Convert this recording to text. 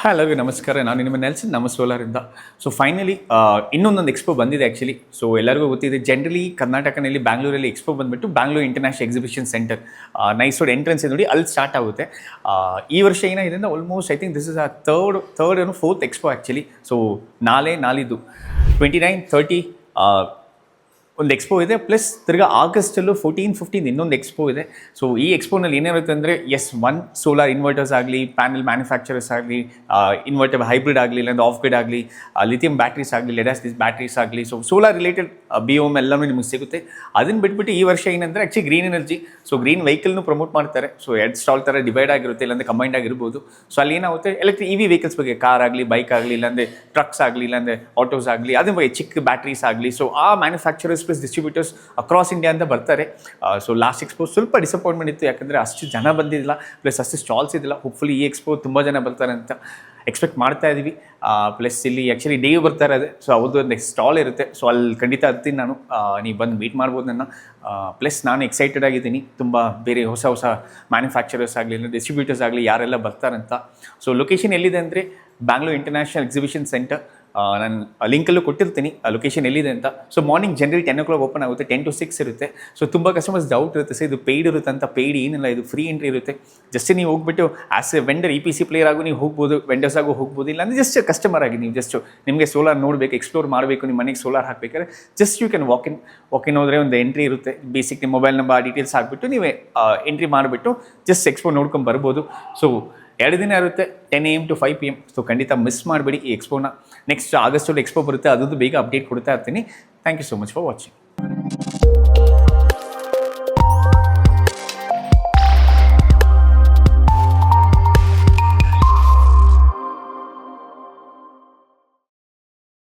ಎಲ್ಲರಿಗೂ ನಮಸ್ಕಾರ. ನಾನು ನಿಮ್ಮ ನೆಲ್ಸನ್ ನಮ್ಮ ಸೋಲಾರಿಂದ. ಸೊ ಫೈನಲಿ ಇನ್ನೊಂದೊಂದು ಎಕ್ಸ್ಪೋ ಬಂದಿದೆ ಆ್ಯಕ್ಚುಲಿ. ಸೊ ಎಲ್ಲರಿಗೂ ಗೊತ್ತಿದೆ, ಜನರಲಿ ಕರ್ನಾಟಕನಲ್ಲಿ ಬ್ಯಾಂಗ್ಳೂರಲ್ಲಿ ಎಕ್ಸ್ಪೋ ಬಂದುಬಿಟ್ಟು Bangalore international exhibition centre nice road entrance ನೋಡಿ ಅಲ್ಲಿ ಸ್ಟಾರ್ಟ್ ಆಗುತ್ತೆ. ಈ ವರ್ಷ ಏನಾಗಿದೆ ಅಂದರೆ almost I think this is third ಏನು ಫೋರ್ತ್ ಎಕ್ಸ್ಪೋ ಆ್ಯಕ್ಚುಲಿ. ಸೊ ನಾಳಿದ್ದು 29-30 ಒಂದು ಎಕ್ಸ್ಪೋ ಇದೆ. ಪ್ಲಸ್ ತಿರ್ಗಾ ಆಗಸ್ಟಲ್ಲೂ 14-15 ಇನ್ನೊಂದು ಎಕ್ಸ್ಪೋ ಇದೆ. ಸೊ ಈ ಎಕ್ಸ್ಪೋನಲ್ಲಿ ಏನಿರುತ್ತೆ ಅಂದರೆ ಸೋಲಾರ್ ಇನ್ವರ್ಟರ್ಸ್ ಆಗಲಿ, ಪ್ಯಾನಲ್ ಮ್ಯಾನುಫ್ಯಾಕ್ಚರರ್ಸ್ ಆಗಲಿ, ಇನ್ವರ್ಟರ್ ಹೈಬ್ರಿಡ್ ಆಗಲಿ, ಇಲ್ಲಾಂದ್ರೆ ಆಫ್ ಗ್ರಿಡ್ ಆಗಲಿ, ಲಿಥಿಯಂ ಬ್ಯಾಟ್ರೀಸ್ ಆಗಲಿ, ಲೆಡ್ ಆಸಿಡ್ ಬ್ಯಾಟ್ರೀಸ್ ಆಗಲಿ, ಸೊ ಸೋಲಾರ್ ರಿಲೇಟೆಡ್ BOM ಎಲ್ಲನೂ ನಿಮಗೆ ಸಿಗುತ್ತೆ. ಅದನ್ನು ಬಿಟ್ಬಿಟ್ಟು ಈ ವರ್ಷ ಏನಂದರೆ actually green energy, so green ವೆಹಿಕಲ್ನು ಪ್ರಮೋಟ್ ಮಾಡ್ತಾರೆ. ಸೊ ಎರಡು ಸ್ಟಾಲ್ ಥರ ಡಿವೈಡ್ ಆಗಿರುತ್ತೆ, ಇಲ್ಲಾಂದರೆ ಕಂಬೈಂಡ್ ಆಗಿರ್ಬೋದು. ಸೊ ಅಲ್ಲಿ ಏನಾಗುತ್ತೆ EV ವೆಹಿಕಲ್ಸ್ ಬಗ್ಗೆ, ಕಾರ್ ಆಗಲಿ, ಬೈಕ್ ಆಗಲಿ, ಇಲ್ಲಾಂದರೆ ಟ್ರಕ್ಸ್ ಆಗಲಿ, ಇಲ್ಲಾಂದರೆ ಆಟೋಸ್ ಆಗಲಿ, ಅದ್ರ ಬಗ್ಗೆ ಚಿಕ್ಕ ಬ್ಯಾಟ್ರೀಸ್ ಆಗಲಿ, ಸೊ ಆ manufacturers plus distributors across India ಅಂತ ಬರ್ತಾರೆ. ಸೊ ಲಾಸ್ಟ್ ಎಕ್ಸ್ಪೋ ಸ್ವಲ್ಪ ಡಿಸಪಾಯಿಂಟ್ಮೆಂಟ್ ಇತ್ತು, ಯಾಕಂದರೆ ಅಷ್ಟು ಜನ ಬಂದಿದ್ದಿಲ್ಲ, ಪ್ಲಸ್ ಅಷ್ಟು ಸ್ಟಾಲ್ಸ್ ಇದ್ದಿಲ್ಲ. ಹೋಪ್ಫುಲಿ ಈ ಎಕ್ಸ್ಪೋ ತುಂಬ ಜನ ಬರ್ತಾರೆ ಅಂತ ಎಕ್ಸ್ಪೆಕ್ಟ್ ಮಾಡ್ತಾ ಇದ್ದೀವಿ. ಪ್ಲಸ್ ಇಲ್ಲಿ ಆ್ಯಕ್ಚುಲಿ ಡೇ ಬರ್ತಾರೆ ಅದೇ, ಸೊ ಅವ್ರದ್ದು ಒಂದು ಸ್ಟಾಲ್ ಇರುತ್ತೆ. ಸೊ ಅಲ್ಲಿ ಖಂಡಿತ ಹತ್ತೀನಿ ನಾನು, ನೀವು ಬಂದು ಮೀಟ್ ಮಾಡ್ಬೋದು ನನ್ನ. ಪ್ಲಸ್ ನಾನು ಎಕ್ಸೈಟೆಡ್ ಆಗಿದ್ದೀನಿ, ತುಂಬ ಬೇರೆ ಹೊಸ ಹೊಸ ಮ್ಯಾನುಫ್ಯಾಕ್ಚರರ್ಸ್ ಆಗಲಿ, ಡಿಸ್ಟ್ರಿಬ್ಯೂಟರ್ಸ್ ಆಗಲಿ ಯಾರೆಲ್ಲ ಬರ್ತಾರಂತ. ಸೊ ಲೊಕೇಶನ್ ಎಲ್ಲಿದೆ ಅಂದರೆ ಬ್ಯಾಂಗ್ಳೂರ್ ಇಂಟರ್ನ್ಯಾಷನಲ್ ಎಕ್ಸಿಬಿಷನ್ ಸೆಂಟರ್. ನಾನು ಲಿಂಕಲ್ಲೂ ಕೊಟ್ಟಿರ್ತೀನಿ ಲೊಕೇಶನ್ ಎಲ್ಲಿದೆ ಅಂತ. So morning generally 10 o'clock open ಆಗುತ್ತೆ, 10 to 6 ಇರುತ್ತೆ. ಸೊ ತುಂಬ ಕಸ್ಟಮರ್ಸ್ ಡೌಟ್ ಇರುತ್ತೆ, ಸರ್ ಇದು ಪೇಯ್ಡ್ ಇರುತ್ತೆ ಅಂತ. ಪೇಯ್ಡ್ ಏನಿಲ್ಲ, ಇದು ಫ್ರೀ ಎಂಟ್ರಿ ಇರುತ್ತೆ. ಜಸ್ಟ್ ನೀವು ಹೋಗ್ಬಿಟ್ಟು as A vendor EPC player ಆಗು ನೀವು ಹೋಗ್ಬೋದು, ವೆಂಡರ್ಸ್ ಆಗು ಹೋಗ್ಬೋದು. ಇಲ್ಲ ಅಂದರೆ ಜಸ್ಟ್ ಕಸ್ಟಮರ್ ಆಗಿ ನೀವು ಜಸ್ಟ್ ನಿಮಗೆ ಸೋಲಾರ್ ನೋಡಬೇಕು, ಎಕ್ಸ್ಪ್ಲೋರ್ ಮಾಡಬೇಕು, ನಿಮ್ಮ ಮನೆಗೆ ಸೋಲಾರ್ ಹಾಕಬೇಕಾದ್ರೆ just you can walk in ಹೋದರೆ ಒಂದು ಎಂಟ್ರಿ ಇರುತ್ತೆ. ಬೇಸಿಕ್ ನಿಮ್ಮ ಮೊಬೈಲ್ ನಂಬರ್ ಡೀಟೇಲ್ಸ್ ಹಾಕ್ಬಿಟ್ಟು ನೀವೇ ಎಂಟ್ರಿ ಮಾಡಿಬಿಟ್ಟು ಜಸ್ಟ್ ಎಕ್ಸ್ಪೋ ನೋಡ್ಕೊಂಡು ಬರ್ಬೋದು. ಸೊ 2 ದಿನ ಇರುತ್ತೆ, 10 AM to 5 PM. ಸೊ ಖಂಡಿತ ಮಿಸ್ ಮಾಡಬೇಡಿ ಈ ಎಕ್ಸ್ಪೋನ. ನೆಕ್ಸ್ಟ್ ಆಗಸ್ಟಲ್ಲಿ ಎಕ್ಸ್ಪೋ ಬರುತ್ತೆ, ಅದ್ರದ್ದು ಬೇಗ ಅಪ್ಡೇಟ್ ಕೊಡ್ತಾ ಇರ್ತೀನಿ. Thank you so much for watching.